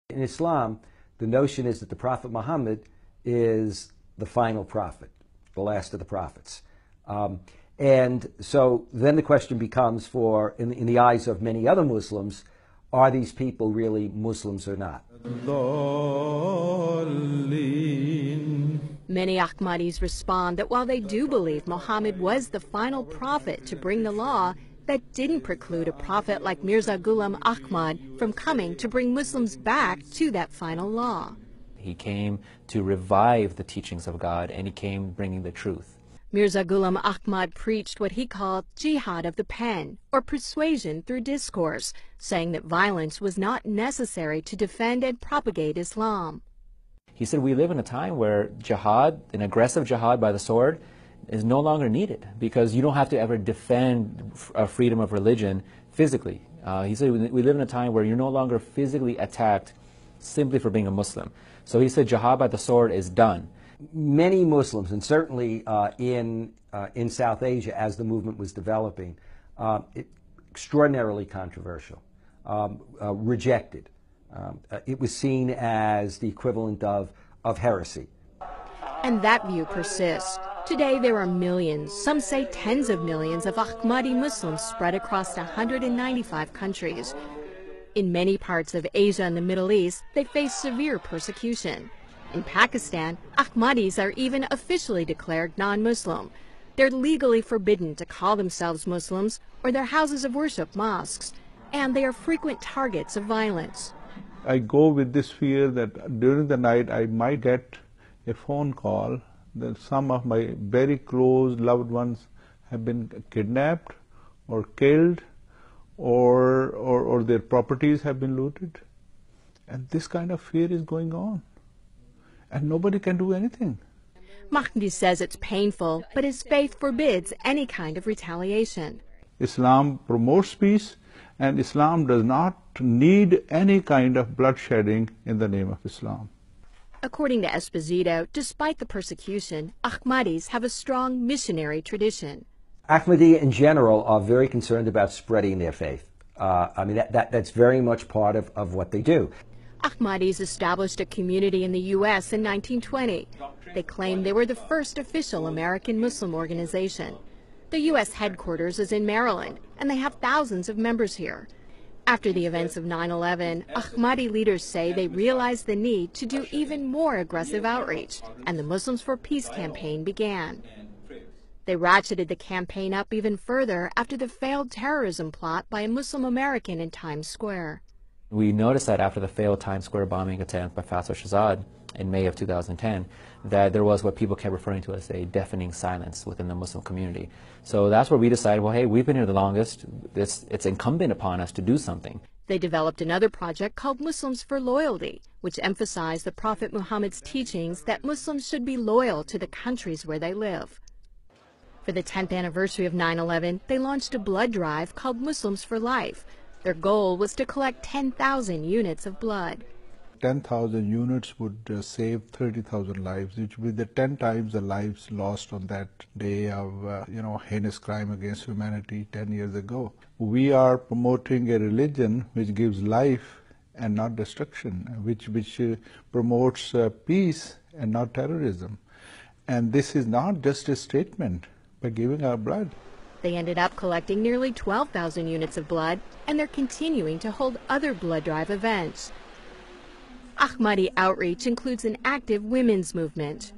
In Islam, the notion is that the Prophet Muhammad is the final prophet, the last of the prophets. And so then the question becomes in the eyes of many other Muslims, are these people really Muslims or not? Many Ahmadis respond that while they do believe Muhammad was the final prophet to bring the law, that didn't preclude a prophet like Mirza Ghulam Ahmad from coming to bring Muslims back to that final law. He came to revive the teachings of God, and he came bringing the truth. Mirza Ghulam Ahmad preached what he called jihad of the pen, or persuasion through discourse, saying that violence was not necessary to defend and propagate Islam. He said we live in a time where jihad, an aggressive jihad by the sword, is no longer needed because you don't have to ever defend freedom of religion physically. He said we live in a time where you're no longer physically attacked simply for being a Muslim. So he said jihad by the sword is done. Many Muslims, and certainly in South Asia as the movement was developing, extraordinarily controversial, rejected. It was seen as the equivalent of heresy. And that view persists. Today there are millions, some say tens of millions, of Ahmadi Muslims spread across 195 countries. In many parts of Asia and the Middle East, they face severe persecution. In Pakistan, Ahmadis are even officially declared non-Muslim. They're legally forbidden to call themselves Muslims or their houses of worship mosques, and they are frequent targets of violence. I go with this fear that during the night I might get a phone call that some of my very close loved ones have been kidnapped or killed or their properties have been looted. And this kind of fear is going on. And nobody can do anything. Mahdi says it's painful, but his faith forbids any kind of retaliation. Islam promotes peace, and Islam does not need any kind of bloodshedding in the name of Islam. According to Esposito, despite the persecution, Ahmadis have a strong missionary tradition. Ahmadiyya in general are very concerned about spreading their faith. I mean, that's very much part of what they do. Ahmadis established a community in the U.S. in 1920. They claim they were the first official American Muslim organization. The U.S. headquarters is in Maryland, and they have thousands of members here. After the events of 9/11, Ahmadi leaders say they realized the need to do even more aggressive outreach, and the Muslims for Peace campaign began. They ratcheted the campaign up even further after the failed terrorism plot by a Muslim American in Times Square. We noticed that after the failed Times Square bombing attempt by Faisal Shahzad in May of 2010, that there was what people kept referring to as a deafening silence within the Muslim community. So that's where we decided, well, hey, we've been here the longest. It's incumbent upon us to do something. They developed another project called Muslims for Loyalty, which emphasized the Prophet Muhammad's teachings that Muslims should be loyal to the countries where they live. For the 10th anniversary of 9/11, they launched a blood drive called Muslims for Life. Their goal was to collect 10,000 units of blood. 10,000 units would save 30,000 lives, which would be the 10 times the lives lost on that day of, heinous crime against humanity 10 years ago. We are promoting a religion which gives life and not destruction, which promotes peace and not terrorism. And this is not just a statement by giving our blood. They ended up collecting nearly 12,000 units of blood, and they're continuing to hold other blood drive events. Ahmadi outreach includes an active women's movement.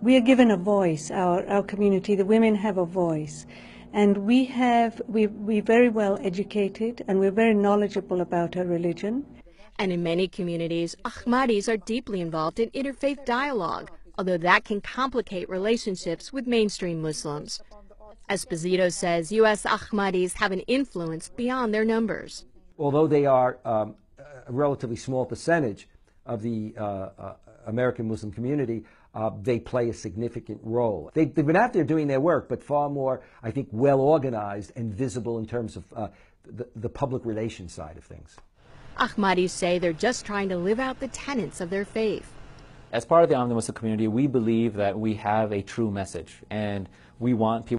We are given a voice, our community, the women have a voice. And we're very well educated and we're very knowledgeable about our religion. And in many communities, Ahmadis are deeply involved in interfaith dialogue, although that can complicate relationships with mainstream Muslims. Esposito says U.S. Ahmadis have an influence beyond their numbers. Although they are a relatively small percentage of the American Muslim community, they play a significant role. They've been out there doing their work, but far more, I think, well organized and visible in terms of the public relations side of things. Ahmadis say they're just trying to live out the tenets of their faith. As part of the Muslim community, we believe that we have a true message, and we want people